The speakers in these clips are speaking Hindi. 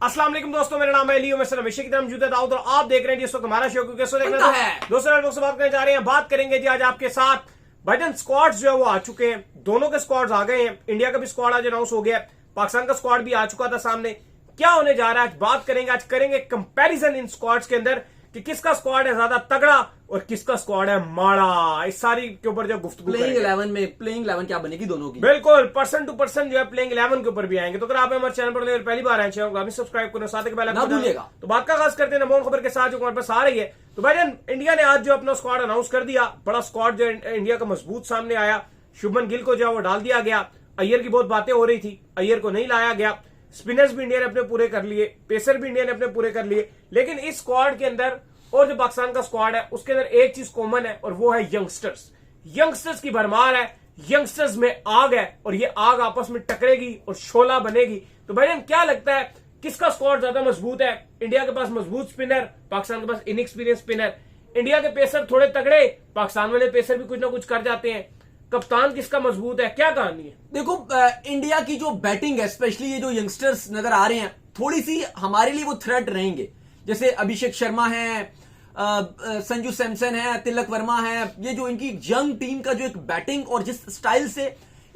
अस्सलाम वालेकुम दोस्तों, मेरा नाम है लियो, मैं सर हमेशा की तरह मौजूद है दाऊद और आप देख रहे हैं जिस वक्त हमारा शो क्योंकि शो देखना है दोस्तों लोगों से बात करने जा रहे हैं। बात करेंगे जी आज आपके साथ भाईजान स्क्वाड्स जो है वो आ चुके हैं, दोनों के स्क्वाड्स आ गए हैं। इंडिया का भी स्क्वाड आज अनाउंस हो गया, पाकिस्तान का स्क्वाड भी आ चुका था सामने। क्या होने जा रहा है आज बात करेंगे, आज करेंगे कंपैरिजन इन स्क्वाड्स के अंदर कि किसका स्क्वाड है ज्यादा तगड़ा और किसका स्क्वाड है माड़ा। इस सारी के ऊपर जो गुफ्तगू प्लेइंग 11 क्या बनेगी दोनों की, बिल्कुल पर्सन टू पर्सन जो है प्लेइंग 11 के ऊपर भी आएंगे। तो अगर आप हमारे चैनल पर पहली बार आए चैनल को अभी सब्सक्राइब करो, साथ के ना भूलिएगा। तो बात का खास करते हैं नमोन खबर के साथ जो हमारे पास आ रही है। तो भाईजान इंडिया ने आज जो अपना स्क्वाड अनाउंस कर दिया, बड़ा स्क्वाड जो इंडिया का मजबूत सामने आया। शुभमन गिल को जो है वो डाल दिया गया, अय्यर की बहुत बातें हो रही थी, अय्यर को नहीं लाया गया। स्पिनर्स भी इंडिया ने अपने पूरे कर लिए, पेसर भी इंडिया ने अपने पूरे कर लिए। लेकिन इस स्क्वाड के अंदर और जो पाकिस्तान का स्क्वाड है उसके अंदर एक चीज कॉमन है और वो है यंगस्टर्स। यंगस्टर्स की भरमार है, यंगस्टर्स में आग है और ये आग आपस में टकरेगी और शोला बनेगी। तो भाईजान क्या लगता है किसका स्क्वाड ज्यादा मजबूत है? इंडिया के पास मजबूत स्पिनर, पाकिस्तान के पास इनएक्सपीरियंस स्पिनर। इंडिया के पेसर थोड़े तगड़े, पाकिस्तान वाले पेसर भी कुछ ना कुछ कर जाते हैं। कप्तान किसका मजबूत है, क्या कहानी है? देखो इंडिया की जो बैटिंग है, स्पेशली ये जो यंगस्टर्स नजर आ रहे हैं, थोड़ी सी हमारे लिए वो थ्रेट रहेंगे। जैसे अभिषेक शर्मा है, संजू सैमसन है, तिलक वर्मा है। ये जो इनकी यंग टीम का जो एक बैटिंग और जिस स्टाइल से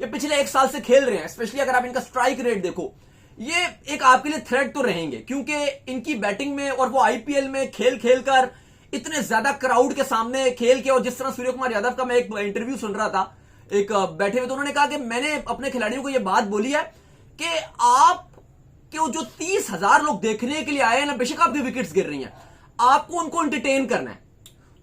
ये पिछले एक साल से खेल रहे हैं, स्पेशली अगर आप इनका स्ट्राइक रेट देखो, ये एक आपके लिए थ्रेट तो रहेंगे क्योंकि इनकी बैटिंग में और वो आईपीएल में खेल खेल कर इतने ज्यादा क्राउड के सामने खेल के, और जिस तरह सूर्य कुमार यादव का मैं एक इंटरव्यू सुन रहा था एक बैठे हुए, तो उन्होंने कहा कि मैंने अपने खिलाड़ियों को यह बात बोली है कि आप जो 30,000 लोग देखने के लिए आए हैं ना, बेशक आपकी विकेट्स गिर रही हैं, आपको उनको एंटरटेन करना है।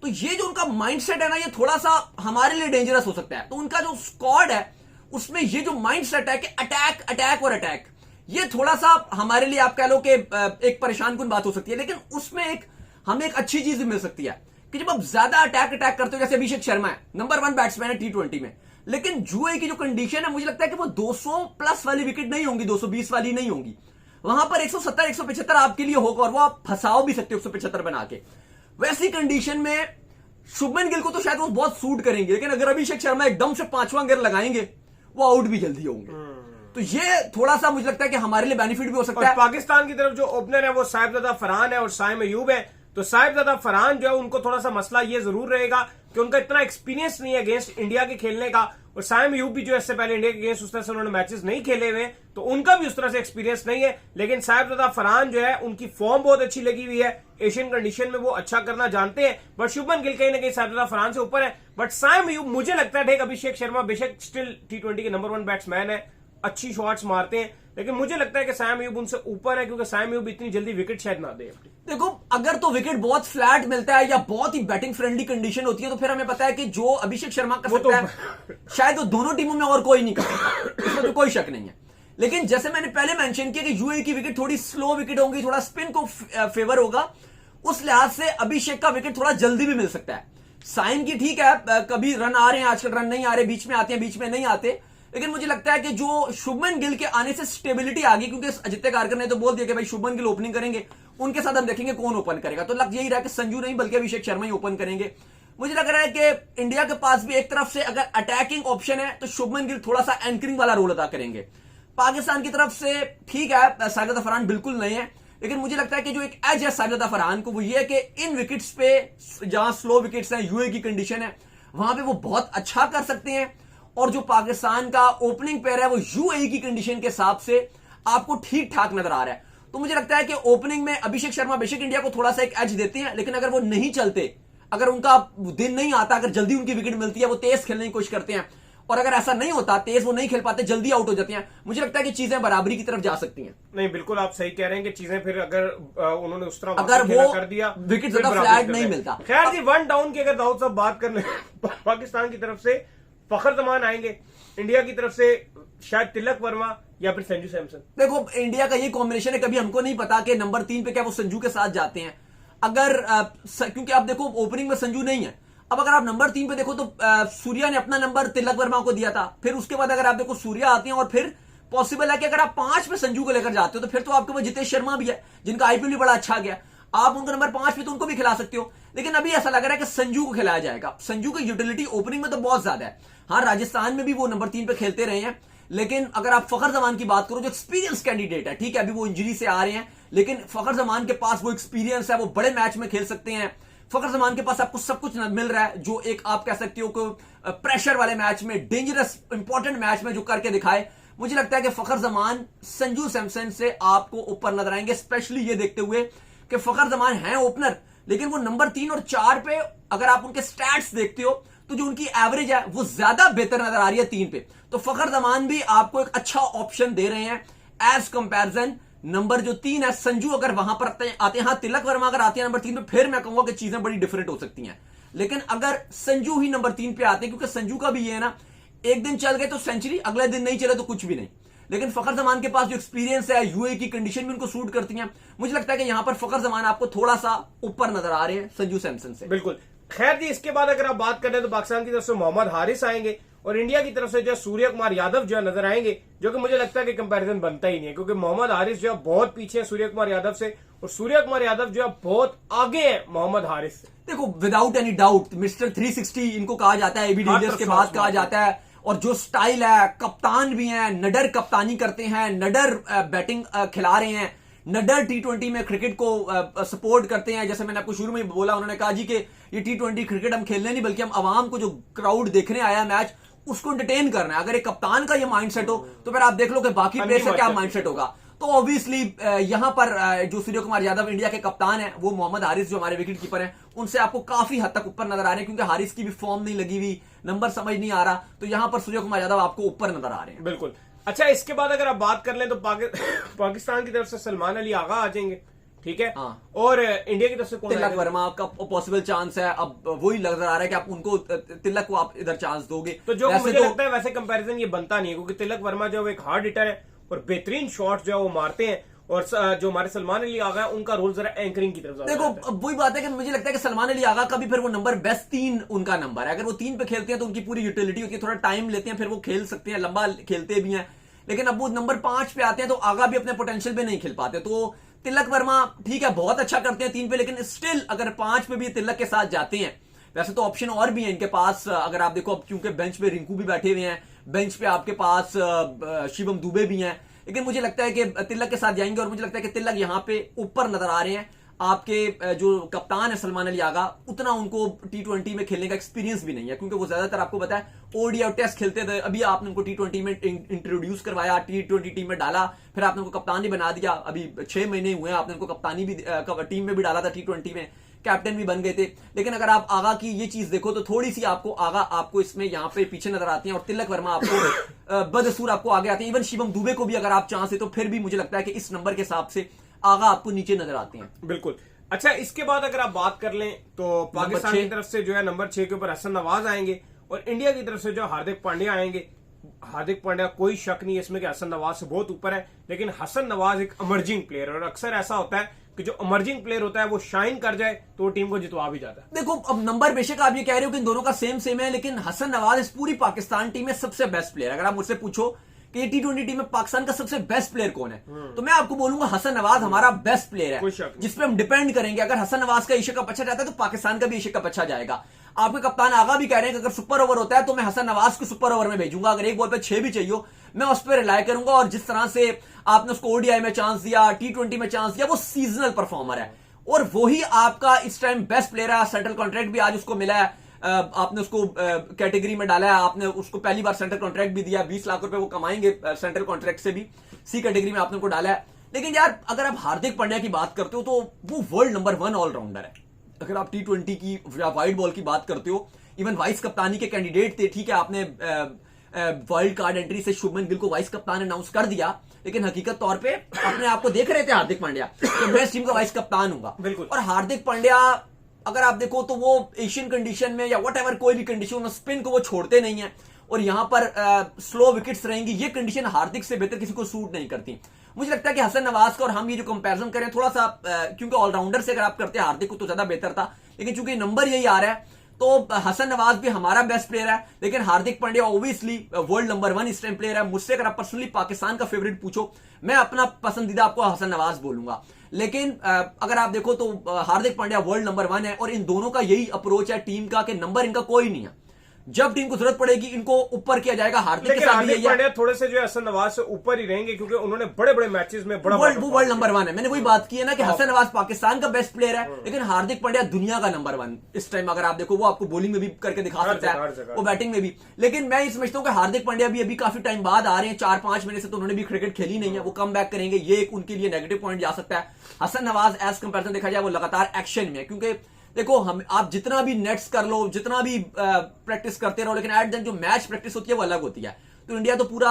तो ये जो उनका माइंडसेट है ना, ये थोड़ा सा हमारे लिए डेंजरस हो सकता है। तो उनका जो स्क्वाड है उसमें ये जो माइंडसेट है कि अटैक अटैक और अटैक, ये थोड़ा सा हमारे लिए आप कह लो कि एक परेशान कुन बात हो सकती है। लेकिन उसमें हमें एक अच्छी चीज भी मिल सकती है कि जब आप ज्यादा अटैक करते हो, जैसे अभिषेक शर्मा है, नंबर 1 बैट्समैन है T20 में, लेकिन जुए की जो कंडीशन है, मुझे लगता है कि वो 200 प्लस वाली विकेट नहीं होंगी, 220 वाली नहीं होंगी। वहां पर 170 175 आपके लिए होगा और वो आप फंसाओ भी सकते हो 175 बना के। वैसी कंडीशन में शुभमन गिल को तो शायद वो बहुत सूट करेंगे, लेकिन अगर अभिषेक शर्मा एकदम से 5वां गियर लगाएंगे, वो आउट भी जल्दी होंगे। तो ये थोड़ा सा मुझे लगता है कि हमारे लिए बेनिफिट भी हो सकता है। पाकिस्तान की तरफ जो ओपनर है वो साहिबजादा फरहान है और साइम अयूब है। तो साहिबजादा फरहान जो है उनको थोड़ा सा मसला ये जरूर रहेगा कि उनका इतना एक्सपीरियंस नहीं है अगेंस्ट इंडिया के खेलने का, और साइम अयूब भी जो इससे पहले इंडिया के अगेंस्ट उस तरह से उन्होंने मैचेस नहीं खेले हुए, तो उनका भी उस तरह से एक्सपीरियंस नहीं है। लेकिन साहिबजादा फरहान जो है उनकी फॉर्म बहुत अच्छी लगी हुई है, एशियन कंडीशन में वो अच्छा करना जानते हैं। बट शुभमन गिल कहीं ना कहीं साहिबजादा फरहान से ऊपर है। बट साइम अयूब मुझे लगता है ठीक, अभिषेक शर्मा बेशक स्टिल T20 के नंबर 1 बैट्समैन है, अच्छी शॉट्स मारते हैं, लेकिन मुझे लगता है कि साइम अयूब उनसे ऊपर है क्योंकि साइम अयूब इतनी जल्दी विकेट शायद ना दे। देखो अगर तो विकेट बहुत फ्लैट मिलता है या बहुत ही बैटिंग फ्रेंडली कंडीशन होती है, तो फिर हमें पता है कि जो अभिषेक शर्मा कर सकता है शायद वो दोनों टीमों में और कोई नहीं कर सकता, इसमें तो कोई शक नहीं है। लेकिन जैसे मैंने पहले मेंशन किया कि यूएई की विकेट थोड़ी स्लो विकेट होगी, थोड़ा स्पिन को फेवर होगा, उस लिहाज से अभिषेक का विकेट थोड़ा जल्दी भी मिल सकता है। साइम की ठीक है, कभी रन आ रहे हैं, आजकल रन नहीं आ रहे, बीच में आते हैं बीच में नहीं आते, लेकिन मुझे लगता है कि जो शुभमन गिल के आने से स्टेबिलिटी आ गई, क्योंकि आदित्य कारकर ने तो बोल दिया कि भाई शुभमन गिल ओपनिंग करेंगे, उनके साथ हम देखेंगे कौन ओपन करेगा। तो लग यही रहा कि संजू नहीं बल्कि अभिषेक शर्मा ही ओपन करेंगे। मुझे लग रहा है कि इंडिया के पास भी एक तरफ से अगर अटैकिंग ऑप्शन है तो शुभमन गिल थोड़ा सा एंकरिंग वाला रोल अदा करेंगे। पाकिस्तान की तरफ से ठीक है, साहिबजादा फरहान बिल्कुल नहीं है, लेकिन मुझे लगता है कि जो एक एज है साहिबजादा फरहान को, वो ये है कि इन विकेट्स पे जहां स्लो विकेट्स हैं, यूए की कंडीशन है, वहां पे वो बहुत अच्छा कर सकते हैं। और जो पाकिस्तान का ओपनिंग पेयर है वो यूएई की कंडीशन के हिसाब से आपको ठीक ठाक नजर आ रहा है। तो मुझे लगता है कि ओपनिंग में अभिषेक शर्मा बेशक इंडिया को थोड़ा सा एक एज देते हैं, लेकिन अगर वो नहीं चलते, अगर उनका दिन नहीं आता, अगर जल्दी उनकी विकेट मिलती है, वो तेज खेलने की कोशिश करते हैं, और अगर ऐसा नहीं होता, तेज वो नहीं खेल पाते, जल्दी आउट हो जाते हैं, मुझे लगता है कि चीजें बराबरी की तरफ जा सकती हैं। नहीं बिल्कुल आप सही कह रहे हैं कि चीजें फिर अगर उन्होंने उस तरह अगर वो कर दिया, विकेट ज्यादा फ्लैट नहीं मिलता। खैर जी, 1 डाउन की अगर दाऊद साहब बात कर ले, पाकिस्तान की तरफ से फखर जमान आएंगे, इंडिया की तरफ से शायद तिलक वर्मा या फिर संजू सैमसन। देखो इंडिया का ये कॉम्बिनेशन है, कभी हमको नहीं पता कि नंबर 3 पे क्या वो संजू के साथ जाते हैं। अगर क्योंकि आप देखो ओपनिंग में संजू नहीं है, अब अगर आप नंबर 3 पे देखो तो सूर्या ने अपना नंबर तिलक वर्मा को दिया था, फिर उसके बाद अगर आप देखो सूर्या आते हैं, और फिर पॉसिबल है कि अगर आप 5 पे संजू को लेकर जाते हो तो फिर तो आपके पास जितेश शर्मा भी है, जिनका आईपीएल भी बड़ा अच्छा गया, आप उनको नंबर 5 पे तो उनको भी खिला सकते हो। लेकिन अभी ऐसा लग रहा है कि संजू को खिलाया जाएगा। संजू की यूटिलिटी ओपनिंग में तो बहुत ज्यादा है। हाँ, राजस्थान में भी वो नंबर 3 पे खेलते रहे हैं, लेकिन अगर आप फखर जमान की बात करो, जो एक्सपीरियंस कैंडिडेट है, ठीक है अभी वो इंजरी से आ रहे हैं, लेकिन फखर जमान के पास वो एक्सपीरियंस है, वो बड़े मैच में खेल सकते हैं। फखर जमान के पास आपको सब कुछ मिल रहा है, जो एक आप कह सकते हो कि प्रेशर वाले मैच में, डेंजरस इंपॉर्टेंट मैच में जो करके दिखाए। मुझे लगता है कि फखर जमान संजू सैमसन से आपको ऊपर नजर आएंगे, स्पेशली ये देखते हुए कि फखर जमान है ओपनर, लेकिन वो नंबर 3 और 4 पे अगर आप उनके स्टैट्स देखते हो तो जो उनकी एवरेज है वो ज्यादा बेहतर नजर आ रही है 3 पे। तो फखर जमान भी आपको एक अच्छा ऑप्शन दे रहे हैं एज कंपैरिजन नंबर जो 3 है संजू। अगर वहां पर आते हैं, हाँ तिलक वर्मा अगर आते हैं नंबर 3 पे, फिर मैं कहूंगा कि चीजें बड़ी डिफरेंट हो सकती हैं। लेकिन अगर संजू ही नंबर 3 पे आते हैं, क्योंकि संजू का भी ये है ना, एक दिन चल गए तो सेंचुरी, अगले दिन नहीं चले तो कुछ भी नहीं। लेकिन फखर जमान के पास जो एक्सपीरियंस है, यूए की कंडीशन भी उनको सूट करती है। मुझे लगता है कि यहां पर फखर जमान आपको थोड़ा सा ऊपर नजर आ रहे हैं संजू सैमसन से। बिल्कुल। खैर जी, इसके बाद अगर आप बात करें तो पाकिस्तान की तरफ से मोहम्मद हारिस आएंगे और इंडिया की तरफ से जो सूर्य कुमार यादव जो नजर आएंगे, जो कि मुझे लगता है कि कंपैरिजन बनता ही नहीं है, क्योंकि मोहम्मद हारिस जो है बहुत पीछे है सूर्य कुमार यादव से, और सूर्य कुमार यादव जो है बहुत आगे है मोहम्मद हारिस से। देखो विदाउट एनी डाउट मिस्टर 360 इनको कहा जाता है, एबी डिविलियर्स के बाद कहा जाता है। और जो स्टाइल है, कप्तान भी हैं, नडर कप्तानी करते हैं, नडर बैटिंग खिला रहे हैं, नडर टी20 में क्रिकेट को सपोर्ट करते हैं। जैसे मैंने आपको शुरू में बोला, उन्होंने कहा जी कि ये टी20 क्रिकेट हम खेलने नहीं, बल्कि हम आवाम को, जो क्राउड देखने आया मैच, उसको एंटरटेन करना है। अगर एक कप्तान का ये माइंडसेट हो तो फिर आप देख लो कि बाकी प्लेयर का क्या माइंडसेट होगा। तो ऑब्वियसली यहां पर जो सूर्य कुमार यादव इंडिया के कप्तान है, वो मोहम्मद हारिस जो हमारे विकेट कीपर हैं, उनसे आपको काफी हद तक ऊपर नजर आ रहे हैं, क्योंकि हारिस की भी फॉर्म नहीं लगी हुई, नंबर समझ नहीं आ रहा, तो यहां पर सूर्य कुमार यादव आपको ऊपर नजर आ रहे हैं। बिल्कुल। अच्छा, इसके बाद अगर आप बात कर लें तो पाकिस्तान की तरफ से सलमान अली आगा आ जाएंगे, ठीक है। हाँ। और इंडिया की तरफ से कौन तिलक वर्मा का पॉसिबल चांस है। अब वही नजर आ रहा है कि आप उनको, तिलक को आप इधर चांस दोगे, तो जो मुझे लगता है वैसे कंपैरिजन ये बनता नहीं है, क्योंकि तिलक वर्मा जो एक हार्ड हिटर है और बेहतरीन शॉट जो है वो मारते हैं, और जो हमारे सलमान अली आगा है उनका रोल जरा एंकरिंग की तरफ। देखो अब वही बात है कि मुझे लगता है कि सलमान अली आगा का भी फिर वो नंबर बेस्ट 3 उनका नंबर है। अगर वो 3 पे खेलते हैं तो उनकी पूरी यूटिलिटी होती है, थोड़ा टाइम लेते हैं, फिर वो खेल सकते हैं, लंबा खेलते भी हैं। लेकिन अब वो नंबर 5 पे आते हैं तो आगा भी अपने पोटेंशियल पे नहीं खेल पाते। तो तिलक वर्मा ठीक है बहुत अच्छा करते हैं 3 पे, लेकिन स्टिल अगर 5 पे भी तिलक के साथ जाते हैं, वैसे तो ऑप्शन और भी है इनके पास। अगर आप देखो, अब क्योंकि बेंच पे रिंकू भी बैठे हुए हैं, बेंच पे आपके पास शिवम दुबे भी हैं, लेकिन मुझे लगता है कि तिलक के साथ जाएंगे, और मुझे लगता है कि तिलक यहां पे ऊपर नजर आ रहे हैं। आपके जो कप्तान है सलमान अली आगा, उतना उनको टी20 में खेलने का एक्सपीरियंस भी नहीं है, क्योंकि वो ज्यादातर आपको पता है ओडी और टेस्ट खेलते थे। अभी आपने उनको टी20 में इंट्रोड्यूस करवाया, टी20 टीम में डाला, फिर आपने उनको कप्तान भी बना दिया। अभी 6 महीने हुए हैं, आपने उनको कप्तानी भी टीम में भी डाला था, टी20 में कैप्टन भी बन गए थे। लेकिन अगर आप आगा की ये चीज देखो तो थोड़ी सी आपको इसमें यहां पे पीछे नजर आती हैं, और तिलक वर्मा आपको बदसूर आपको आगे आते हैं। इवन शिवम दुबे को भी अगर आप चांस है तो फिर भी मुझे लगता है कि इस नंबर के हिसाब से आगा आपको नीचे नजर आते हैं। बिल्कुल। अच्छा, इसके बाद अगर आप बात कर लें तो पाकिस्तान की तरफ से जो है नंबर 6 के ऊपर हसन नवाज आएंगे, और इंडिया की तरफ से जो हार्दिक पांड्या आएंगे। हार्दिक पांड्या कोई शक नहीं है इसमें कि हसन नवाज से बहुत ऊपर है, लेकिन हसन नवाज एक इमर्जिंग प्लेयर है, और अक्सर ऐसा होता है कि जो इमर्जिंग प्लेयर होता है वो शाइन कर जाए तो टीम को जितवा भी जाता है। देखो अब नंबर बेशक आप ये कह रहे हो कि इन दोनों का सेम है, लेकिन हसन नवाज इस पूरी पाकिस्तान टीम में सबसे बेस्ट प्लेयर। अगर आप मुझसे पूछो कि टी20 टीम में पाकिस्तान का सबसे बेस्ट प्लेयर कौन है, तो मैं आपको बोलूंगा हसन नवाज हमारा बेस्ट प्लेयर है, जिसपे हम डिपेंड करेंगे। अगर हसन नवाज का एशिया कप अच्छा जाता है तो पाकिस्तान का भी एशिया कप अच्छा जाएगा। आपके कप्तान आगा भी कह रहे हैं कि अगर सुपर ओवर होता है तो मैं हसन नवाज को सुपर ओवर में भेजूंगा, अगर एक बॉल पे 6 भी चाहिए मैं उस पर रिलाय करूंगा। और जिस तरह से आपने उसको ओडीआई में चांस दिया, टी20 में चांस दिया, वो सीजनल परफॉर्मर है, और वही आपका इस टाइम बेस्ट प्लेयर है। सेंट्रल कॉन्ट्रैक्ट भी आज उसको मिला है, आपने उसको कैटेगरी में डाला है, आपने उसको पहली बार सेंट्रल कॉन्ट्रैक्ट भी दिया, 20 लाख रुपए वो कमाएंगे सेंट्रल कॉन्ट्रैक्ट से भी, सी कैटेगरी में आपने उनको डाला है। लेकिन यार अगर आप हार्दिक पांड्या की बात करते हो तो वो वर्ल्ड नंबर 1 ऑलराउंडर है। अगर आप टी20 की या वाइड बॉल की बात करते हो, इवन वाइस कप्तानी के कैंडिडेट थे, ठीक है आपने वाइल्ड कार्ड एंट्री से शुभमन गिल को वाइस कप्तान अनाउंस कर दिया, लेकिन हकीकत तौर पे अपने आप को देख रहे थे हार्दिक पांड्या तो मैं इस टीम का वाइस कप्तान हूंगा। बिल्कुल। और हार्दिक पांड्या अगर आप देखो तो वो एशियन कंडीशन में या वट एवर कोई भी कंडीशन में स्पिन को वो छोड़ते नहीं है, और यहां पर स्लो विकेट्स रहेंगी, ये कंडीशन हार्दिक से बेहतर किसी को सूट नहीं करती। मुझे लगता है कि हसन नवाज का और हम ये जो कंपैरिजन करें थोड़ा सा, क्योंकि ऑलराउंडर से अगर आप करते हैं हार्दिक को तो ज्यादा बेहतर था, लेकिन चूंकि नंबर यही आ रहा है तो हसन नवाज भी हमारा बेस्ट प्लेयर है, लेकिन Hardik Pandya obviously world number 1 इस टाइम प्लेयर है। मुझसे अगर आप पर्सनली पाकिस्तान का फेवरेट पूछो, मैं अपना पसंदीदा आपको हसन नवाज बोलूंगा, लेकिन अगर आप देखो तो हार्दिक पांड्या वर्ल्ड नंबर 1 है, और इन दोनों का यही अप्रोच है टीम का कि नंबर इनका कोई नहीं है, जब टीम को जरूरत पड़ेगी इनको ऊपर किया जाएगा। हार्दिक के लेकिन साथ भी हार्दिक यही है। पांड्या थोड़े से जो है हसन नवाज से ऊपर ही रहेंगे क्योंकि उन्होंने बड़े बड़े मैचेस में बड़ा वो वर्ल्ड नंबर 1 है। मैंने वही बात की है ना कि हसन नवाज पाकिस्तान का बेस्ट प्लेयर है, लेकिन हार्दिक पांड्या दुनिया का नंबर 1 इस टाइम। अगर आप देखो वो आपको बॉलिंग में भी करके दिखा हर सकता जगह, हर है, जगह। वो बैटिंग में भी। लेकिन मैं ये समझता हूं कि हार्दिक पांड्या भी अभी काफी टाइम बाद आ रहे हैं, 4-5 महीने से तो उन्होंने भी क्रिकेट खेली नहीं है, वो कम बैक करेंगे, ये एक उनके लिए नेगेटिव पॉइंट जा सकता है। हसन नवाज एज कंपेरिजन देखा जाए वो लगातार एक्शन में है, क्योंकि देखो हम आप जितना भी नेट्स कर लो, जितना भी प्रैक्टिस करते रहो, लेकिन एट देन जो मैच प्रैक्टिस होती है वो अलग होती है। तो इंडिया तो पूरा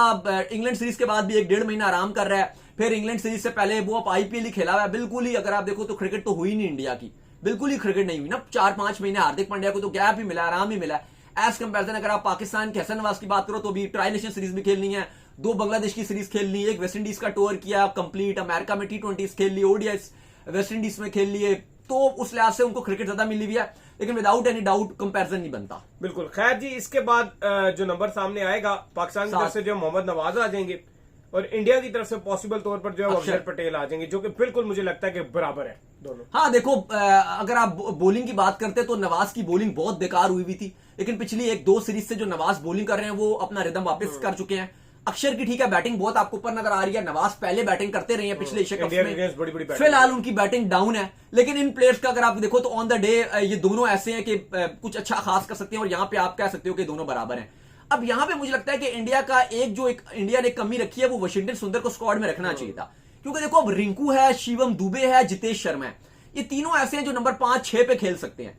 इंग्लैंड सीरीज के बाद भी 1-1.5 महीना आराम कर रहा है, फिर इंग्लैंड सीरीज से पहले वो आईपीएल ही खेला हुआ है। बिल्कुल ही अगर आप देखो तो क्रिकेट तो हुई नहीं इंडिया की, बिल्कुल ही क्रिकेट नहीं हुई ना। 4-5 महीने हार्दिक पांड्या को तो गैप ही मिला, आराम ही मिला। एज कंपेरिजन अगर आप पाकिस्तान के हसन नवाज की बात करो तो भी ट्राई नेशन सीरीज भी खेलनी है, 2 बांग्लादेश की सीरीज खेलनी है, एक वेस्ट इंडीज का टूर किया कंप्लीट, अमेरिका में T20 खेल ली, ओडीआई वेस्ट इंडीज में खेल लिए, तो उस लिहाज से उनको क्रिकेट ज्यादा मिली हुई है। लेकिन विदाउट एनी डाउट कंपैरिजन नहीं बनता। बिल्कुल। खैर जी, इसके बाद जो नंबर सामने आएगा पाकिस्तान की तरफ से जो मोहम्मद नवाज आ जाएंगे और इंडिया की तरफ से पॉसिबल तौर पर जो है अक्षर पटेल आ जाएंगे, जो कि बिल्कुल मुझे लगता है कि बराबर है दोनों। हाँ देखो, अगर आप बॉलिंग की बात करते तो नवाज की बॉलिंग बहुत बेकार हुई थी, लेकिन पिछली 1-2 सीरीज से जो नवाज बॉलिंग कर रहे हैं वो अपना रिदम वापस कर चुके हैं। अक्षर की ठीक है बैटिंग बहुत आपको ऊपर नजर आ रही है, नवाज पहले बैटिंग करते रहे हैं पिछले एशिया कप में, बड़ी फिलहाल उनकी बैटिंग डाउन है। लेकिन इन प्लेयर्स का अगर आप देखो तो ऑन द डे ये दोनों ऐसे हैं कि कुछ अच्छा खास कर सकते हैं, और यहां पे आप कह सकते हो कि दोनों बराबर हैं। अब यहां पे मुझे लगता है कि इंडिया का इंडिया ने कमी रखी है वो वाशिंगटन सुंदर को स्क्वाड में रखना चाहिए था, क्योंकि देखो अब रिंकू है, शिवम दुबे है, जितेश शर्मा है, ये तीनों ऐसे हैं जो नंबर 5-6 पे खेल सकते हैं।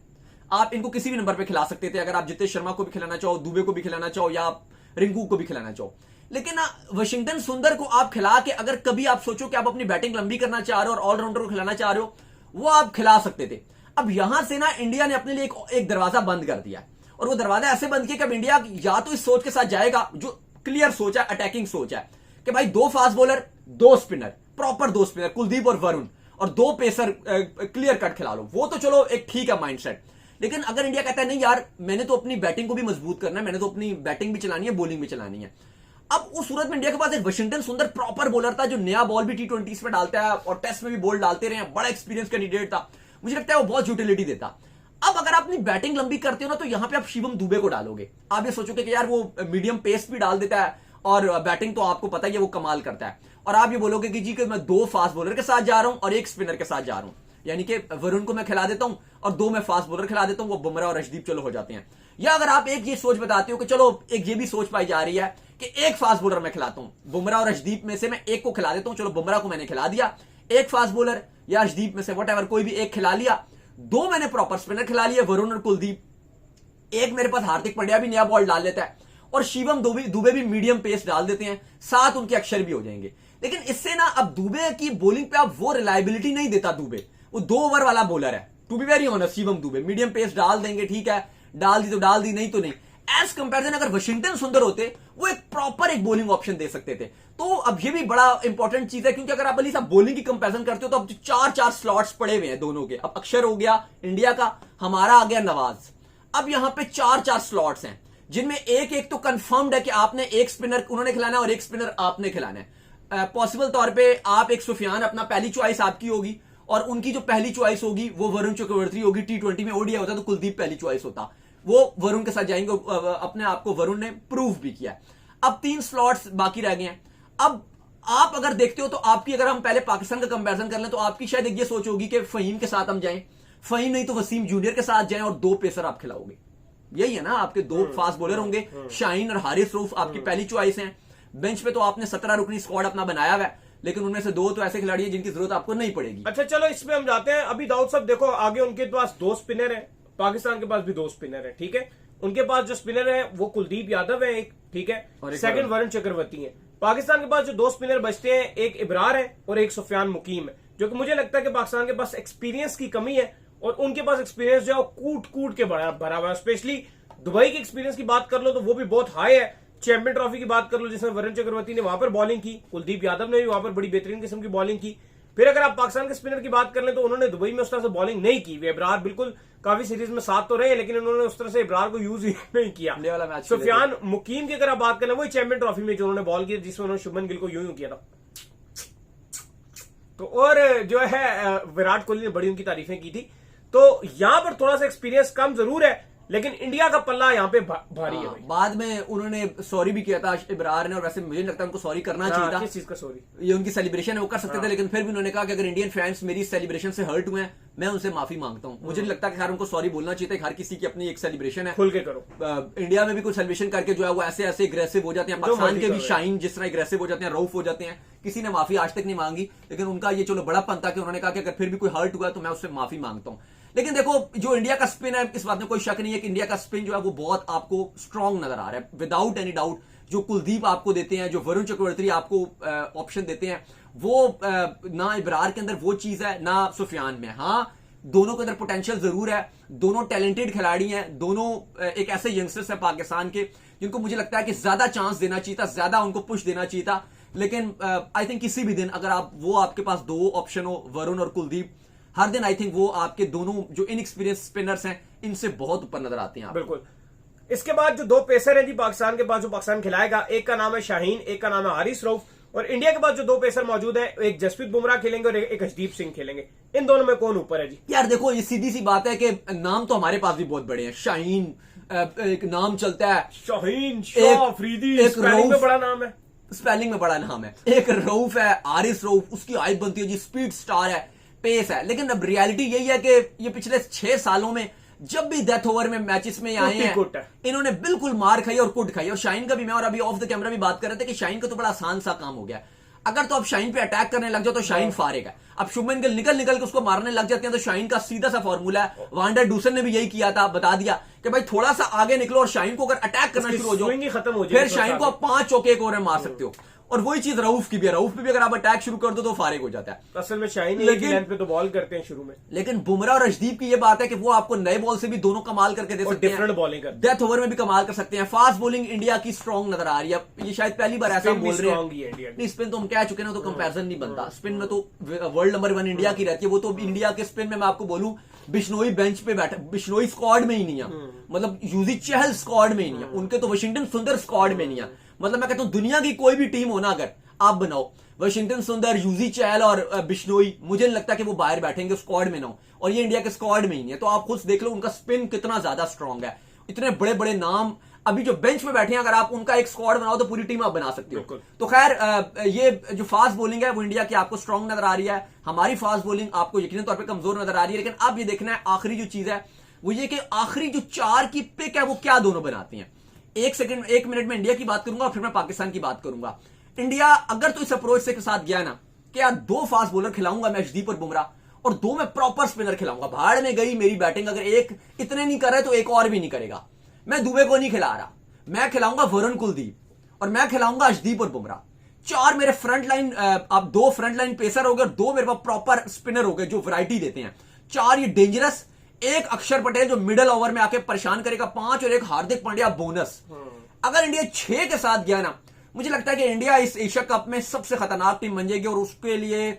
आप इनको किसी भी नंबर पे खिला सकते थे, अगर आप जितेश शर्मा को भी खिलाना चाहो, दुबे को भी खिलाना चाहो, या रिंकू को भी खिलाना चाहो। लेकिन वाशिंगटन सुंदर को आप खिला के अगर कभी आप सोचो कि आप अपनी बैटिंग लंबी करना चाह रहे हो और ऑलराउंडर को खिलाना चाह रहे हो, वो आप खिला सकते थे। अब यहां से ना इंडिया ने अपने लिए एक दरवाजा बंद कर दिया, और वो दरवाजा ऐसे बंद किया कि अब इंडिया या तो इस सोच के साथ जाएगा, जो क्लियर सोच है, अटैकिंग सोच है, कि भाई 2 fast bowler, 2 spinner, proper 2 spinner, Kuldeep और वरुण, और 2 पेसर क्लियर कट खिला लो, वो तो चलो एक ठीक है माइंडसेट। लेकिन अगर इंडिया कहता है नहीं यार, मैंने तो अपनी बैटिंग को भी मजबूत करना है, मैंने तो अपनी बैटिंग भी चलानी है, बॉलिंग भी चलानी है। अब उस सूरत में इंडिया के पास एक वाशिंगटन सुंदर प्रॉपर बॉलर था, जो नया बॉल भी T20 में डालता है और टेस्ट में भी बॉल डालते रहे हैं, बड़ा एक्सपीरियंस कैंडिडेट था, मुझे लगता है वो बहुत यूटिलिटी देता। अब अगर आप अपनी बैटिंग लंबी करते हो ना, तो यहां पे आप शिवम दुबे को डालोगे, आप ये सोचोगे कि यार वो मीडियम पेस भी डाल देता है और बैटिंग तो आपको पता ही है वो कमाल करता है, और आप ये बोलोगे कि जी कि मैं 2 फास्ट बॉलर के साथ जा रहा हूं और 1 स्पिनर के साथ जा रहा हूं, यानी कि वरुण को मैं खिला देता हूं और 2 मैं फास्ट बॉलर खिला देता हूं, वो बुमराह और अर्शदीप चलो हो जाते हैं। या अगर आप एक ये सोच बताते हो कि चलो एक ये भी सोच पाई जा रही है कि 1 फास्ट बॉलर मैं खिलाता हूं, बुमराह और अर्शदीप में से मैं 1 को खिला देता हूं, चलो बुमराह को मैंने खिला दिया, 1 फास्ट बॉलर या अर्शदीप में से व्हाटएवर कोई भी 1 खिला लिया, 2 मैंने प्रॉपर स्पिनर खिला लिया, वरुण और कुलदीप, 1 मेरे पास हार्दिक पांड्या भी नया बॉल डाल लेता है, और शिवम दुबे भी मीडियम पेस डाल देते हैं, 7 उनके अक्षर भी हो जाएंगे। लेकिन इससे ना अब दुबे की बॉलिंग पे अब वो रिलायबिलिटी नहीं देता दुबे, वो 2 ओवर वाला बॉलर है, to be very honest. Shivam Dube medium pace डाल देंगे, ठीक है, डाल दी तो डाल दी, नहीं तो नहीं। एज कंपेरिजन अगर वाशिंगटन सुंदर होते, वो एक प्रॉपर एक बॉलिंग ऑप्शन दे सकते थे। तो अब ये भी बड़ा इंपॉर्टेंट चीज है, क्योंकि अगर आप अली साहब बॉलिंग की कंपेरिजन करते हो तो अब 4-4 स्लॉट्स पड़े हुए हैं दोनों के। अब अक्षर हो गया इंडिया का, हमारा आ गया नवाज, अब यहां पे 4-4 स्लॉट्स हैं, जिनमें एक तो कंफर्म्ड है कि आपने 1 स्पिनर उन्होंने खिलाना है और 1 स्पिनर आपने खिलाना है। पॉसिबल तौर पे आप एक सुफियान, अपना पहली चॉइस आपकी होगी, और उनकी जो पहली चॉइस होगी वो वरुण चक्रवर्ती होगी। T20 में ओडीआई होता तो कुलदीप पहली चॉइस होता, वो वरुण के साथ जाएंगे, अपने आप को वरुण ने प्रूव भी किया। अब 3 स्लॉट्स बाकी रह गए हैं। अब आप अगर देखते हो तो आपकी, अगर हम पहले पाकिस्तान का कंपैरिजन कर लें तो आपकी शायद एक ये सोच होगी कि फहीम के साथ हम जाएं, फहीम नहीं तो वसीम जूनियर के साथ जाएं और 2 पेसर आप खिलाओगे, यही है ना। आपके 2 फास्ट बॉलर होंगे, शाहीन और हारिस रऊफ आपकी पहली चॉइस है। बेंच पे तो आपने 17 रुकनी स्क्वाड अपना बनाया हुआ है, लेकिन उनमें से 2 तो ऐसे खिलाड़ी हैं जिनकी जरूरत आपको नहीं पड़ेगी। अच्छा चलो इसमें हम जाते हैं। अभी दाऊद साहब देखो, आगे उनके पास 2 स्पिनर है, पाकिस्तान के पास भी 2 स्पिनर है, ठीक है। उनके पास जो स्पिनर है वो कुलदीप यादव है एक, ठीक है, सेकंड वरुण चक्रवर्ती है। पाकिस्तान के पास जो 2 स्पिनर बचते हैं, एक इब्रार है और एक सुफियान मुकीम है, जो कि मुझे लगता है कि पाकिस्तान के पास एक्सपीरियंस की कमी है, और उनके पास एक्सपीरियंस जो है कूट के भरा हुआ है। स्पेशली दुबई के एक्सपीरियंस की बात कर लो तो वो भी बहुत हाई है। चैंपियन ट्रॉफी की बात कर लो जिसमें वरुण चक्रवर्ती ने वहां पर बॉलिंग की, कुलदीप यादव ने भी वहां पर बड़ी बेहतरीन किस्म की बॉलिंग की। फिर अगर आप पाकिस्तान के स्पिनर की बात कर लें तो उन्होंने दुबई में उस तरह से बॉलिंग नहीं की। वे इब्रार बिल्कुल काफी सीरीज में साथ तो रहे, लेकिन उन्होंने उस तरह से इब्रार को यूज ही नहीं किया। सुफियान मुकीम की अगर आप बात करें, वही चैंपियन ट्रॉफी में जो उन्होंने बॉल किया, जिसमें उन्होंने शुभमन गिल को यूं किया था। तो और जो है विराट कोहली ने बड़ी उनकी तारीफें की थी। तो यहां पर थोड़ा सा एक्सपीरियंस कम जरूर है, लेकिन इंडिया का पल्ला यहाँ पे भारी है भाई। बाद में उन्होंने सॉरी भी किया था इब्रार ने, और वैसे मुझे नहीं लगता उनको सॉरी करना चाहिए था। किस चीज का सॉरी? ये उनकी सेलिब्रेशन है, वो कर सकते थे, लेकिन फिर भी उन्होंने कहा कि अगर इंडियन फैंस मेरी सेलिब्रेशन से हर्ट हुए हैं, मैं उनसे माफी मांगता हूं। मुझे नहीं लगता कि खैर उनको सॉरी बोलना चाहिए था, हर किसी की अपनी एक सेलिब्रेशन है, खुल के करो। इंडिया में भी कुछ सेलिब्रेशन करके जो है वो ऐसे ऐसे अग्रेसिव हो जाते हैं, पाकिस्तान के भी शाहीन जिस तरह अग्रेसिव हो जाते हैं, रऊफ हो जाते हैं, किसी ने माफी आज तक नहीं मांगी। लेकिन उनका ये चलो बड़ापन था कि उन्होंने कहा कि अगर फिर भी कोई हर्ट हुआ तो मैं उससे माफी मांगता हूं। लेकिन देखो जो इंडिया का स्पिन है, इस बात में कोई शक नहीं है कि इंडिया का स्पिन जो है वो बहुत आपको स्ट्रांग नजर आ रहा है, विदाउट एनी डाउट। जो कुलदीप आपको देते हैं, जो वरुण चक्रवर्ती आपको ऑप्शन देते हैं, वो ना इब्रार के अंदर वो चीज है ना सुफियान में। हाँ, दोनों के अंदर पोटेंशियल जरूर है, दोनों टैलेंटेड खिलाड़ी हैं, दोनों एक ऐसे यंगस्टर्स हैं पाकिस्तान के जिनको मुझे लगता है कि ज्यादा चांस देना चाहिए था, ज्यादा उनको पुश देना चाहिए था। लेकिन आई थिंक किसी भी दिन अगर आपके पास दो ऑप्शन हो, वरुण और कुलदीप, हर दिन आई थिंक वो आपके दोनों जो इनएक्सपीरियंस स्पिनर्स हैं इनसे बहुत ऊपर नजर आते हैं। बिल्कुल। इसके बाद जो दो पेसर हैं जी पाकिस्तान के पास, जो पाकिस्तान खिलाएगा, एक का नाम है शाहीन, एक का नाम है हारिस रऊफ। और इंडिया के पास जो दो पेसर मौजूद हैं, एक जसप्रीत बुमराह खेलेंगे और एक अर्शदीप सिंह खेलेंगे। इन दोनों में कौन ऊपर है जी? यार देखो, ये सीधी सी बात है कि नाम तो हमारे पास भी बहुत बड़े हैं। शाहीन एक नाम चलता है, शाहीन, शाह अफरीदी, एक स्पेलिंग में बड़ा नाम है, स्पेलिंग में बड़ा नाम है। एक रऊफ है, हारिस रऊफ, उसकी हाइट बनती है जी, स्पीड स्टार है, पेस है। लेकिन अब रियलिटी यही है कि ये पिछले 6 सालों में जब भी डेथ ओवर में मैचेस में आए हैं, इन्होंने बिल्कुल मार खाई और कुट खाई। और शाहीन का भी, मैं और अभी ऑफ द कैमरा भी बात कर रहे थे कि शाहीन का तो बड़ा आसान सा काम हो गया। अगर तो अब शाहीन पे अटैक करने लग जाओ तो शाहीन फारेगा। अब शुभमन गिल निकल निकल के उसको मारने लग जाते हैं तो शाहीन का सीधा सा फॉर्मूला है। वांडर डूसन ने भी यही किया था, बता दिया कि भाई थोड़ा सा आगे निकलो और शाहीन को अगर अटैक करना शुरू हो जाओ, खत्म हो जाए, फिर शाहीन को आप 5 चौके एक ओवर में मार सकते हो। और वही चीज रऊफ की भी है, रऊफ पे भी अगर आप अटैक शुरू कर दो तो फारिग हो जाता है। असल में शाहीन एक ही लेंथ पे तो बॉल करते हैं शुरू में। लेकिन बुमराह और अर्शदीप की ये बात है कि वो आपको नए बॉल से भी दोनों कमाल करके दे सकते हैं, डिफरेंट बॉलिंग करते हैं, डेथ ओवर में भी कमाल कर सकते हैं। फास्ट बॉलिंग इंडिया की स्ट्रांग नजर आ रही है, ये शायद पहली बार ऐसा बोल रहे हैं। नहीं, स्पिन तो हम कह चुके ना, तो कंपैरिजन नहीं बनता। स्पिन में तो वर्ल्ड नंबर 1 इंडिया की रहती है। वो तो इंडिया के स्पिन में मैं आपको बोलूं, बिश्नोई बेंच पे बैठा, बिश्नोई स्क्वाड में ही नहीं है, मतलब यूजी चहल स्क्वाड में ही नहीं है, उनके तो वाशिंगटन सुंदर स्क्वाड में नहीं है। मतलब मैं कहता हूं दुनिया की कोई भी टीम हो ना, अगर आप बनाओ वाशिंगटन सुंदर, यूजी चहल और बिश्नोई, मुझे नहीं लगता कि वो बाहर बैठेंगे स्क्वाड में ना हो, और ये इंडिया के स्क्वाड में ही नहीं है। तो आप खुद देख लो उनका स्पिन कितना ज्यादा स्ट्रांग है। इतने बड़े बड़े नाम अभी जो बेंच में बैठे हैं, अगर आप उनका एक स्क्वाड बनाओ तो पूरी टीम आप बना सकते हो। तो खैर ये जो फास्ट बॉलिंग है वो इंडिया की आपको स्ट्रांग नजर आ रही है, हमारी फास्ट बॉलिंग आपको यकीनन तौर पर कमजोर नजर आ रही है। लेकिन अब ये देखना है आखिरी जो चीज है वो ये कि आखिरी जो 4 की पिक है वो क्या दोनों बनाती हैं। 1 मिनट में इंडिया की बात करूंगा और फिर मैं पाकिस्तान की बात करूंगा। इंडिया अगर तो इस अप्रोच से के साथ गया ना कि यार 2 फास्ट बॉलर खिलाऊंगा मैं, अर्शदीप और बुमराह, और 2 में प्रॉपर स्पिनर खिलाऊंगा, भाड़ में गई मेरी बैटिंग। अगर एक इतने नहीं कर रहे तो एक और भी नहीं करेगा। मैं दुबे को नहीं खिला रहा, मैं खिलाऊंगा वरुण, कुलदीप, और मैं खिलाऊंगा अर्शदीप और बुमराह। 4 मेरे फ्रंट लाइन, आप 2 फ्रंट लाइन पेसर हो गए और 2 मेरे पास प्रॉपर स्पिनर हो गए जो वैरायटी देते हैं। 4 ये डेंजरस, एक अक्षर पटेल जो मिडल ओवर में आके परेशान करेगा 5, और एक हार्दिक पांड्या बोनस। अगर इंडिया 6 के साथ गया ना, मुझे लगता है कि इंडिया इस एशिया कप में सबसे खतरनाक टीम बन जाएगी, और उसके लिए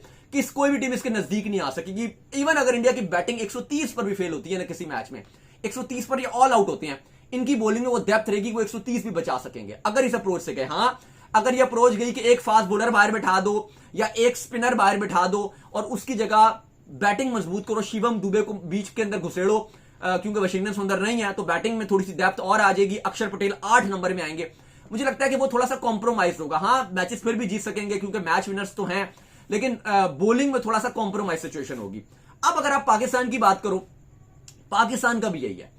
कोई भी टीम इसके नजदीक नहीं आ सकेगी। इवन अगर इंडिया की बैटिंग 130 पर भी फेल होती है ना किसी मैच में, 130 पर ये ऑल आउट होते हैं, इनकी बॉलिंग में वो डेप्थ रहेगी, वो 130 भी बचा सकेंगे अगर इस अप्रोच से गए। हाँ, अगर ये अप्रोच गई कि एक फास्ट बॉलर बाहर बैठा दो या एक स्पिनर बाहर बैठा दो और उसकी जगह बैटिंग मजबूत करो, शिवम दुबे को बीच के अंदर घुसेड़ो, क्योंकि वाशिंगटन सुंदर नहीं है तो बैटिंग में थोड़ी सी डेप्थ और आ जाएगी, अक्षर पटेल 8 नंबर में आएंगे, मुझे लगता है कि वो थोड़ा सा कॉम्प्रोमाइज होगा। हाँ, मैचेस फिर भी जीत सकेंगे क्योंकि मैच विनर्स तो हैं, लेकिन बॉलिंग में थोड़ा सा कॉम्प्रोमाइज सिचुएशन होगी। अब अगर आप पाकिस्तान की बात करो, पाकिस्तान का भी यही है।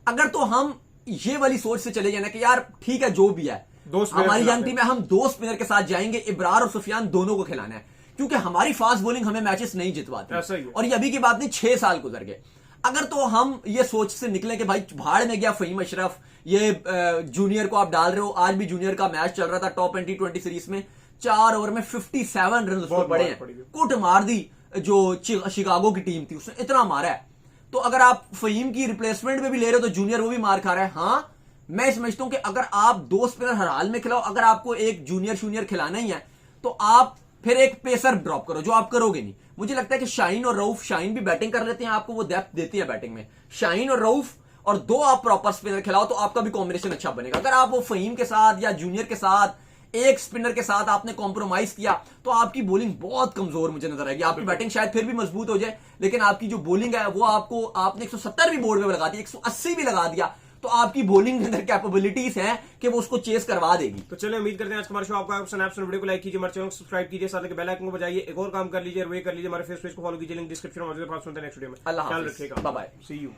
अगर तो हम ये वाली सोच से चले जाना कि यार ठीक है जो भी है, हमारी यंग टीम है, हम 2 स्पिनर के साथ जाएंगे, इब्रार और सुफियान दोनों को खिलाना है, क्योंकि हमारी फास्ट बॉलिंग हमें मैचेस नहीं जितवाती। और ये अभी की बात नहीं, 6 साल गुजर गए। अगर तो हम ये सोच से निकले कि भाई भाड़ में गया फहीम अशरफ, ये जूनियर को आप डाल रहे हो, आज भी जूनियर का मैच चल रहा था टॉप 20 सीरीज में, 4 ओवर में 57 रन उसको पड़े हैं, कुट मार दी जो शिकागो की टीम थी, उसने इतना मारा है। तो अगर आप फहीम की रिप्लेसमेंट में भी ले रहे हो तो जूनियर वो भी मार खा रहा है। हाँ, मैं समझता हूं कि अगर आप 2 स्पिनर हर हाल में खिलाओ, अगर आपको एक जूनियर खिलाना ही है तो आप फिर एक पेसर ड्रॉप करो, जो आप करोगे नहीं। मुझे लगता है कि शाहीन और रऊफ, शाहीन भी बैटिंग कर लेते हैं, आपको वो डेप्थ देती है बैटिंग में, शाहीन और रऊफ, और 2 आप प्रॉपर स्पिनर खिलाओ तो आपका भी कॉम्बिनेशन अच्छा बनेगा। अगर आप वो फहीम के साथ या जूनियर के साथ, एक स्पिनर के साथ आपने कॉम्प्रोमाइज किया तो आपकी बॉलिंग बहुत कमजोर मुझे नजर आएगी। आपकी बैटिंग शायद फिर भी मजबूत हो जाए, लेकिन आपकी जो बॉलिंग है वो आपने 170 भी बोर्ड में लगा दी, 180 भी लगा दिया तो आपकी बॉलिंग के अंदर कैपेबिलिटीज हैं कि वो उसको चेस करवा देगी। तो चलिए उम्मीद करते हैं आज हमारा शो आपका पसंद आया। वीडियो को लाइक कीजिए, हमारे चैनल को सब्सक्राइब कीजिए, साथ में बेल आइकन को बजाइए। एक और काम कर लीजिए, वे कर लीजिए, हमारे फेस पेज को फॉलो कीजिए, लिंक डिस्क्रिप्शन में। नेक्स्ट वीडियो में अल्लाह ख्याल हाफिज, रखिएगा, बाय बाय, सी यू।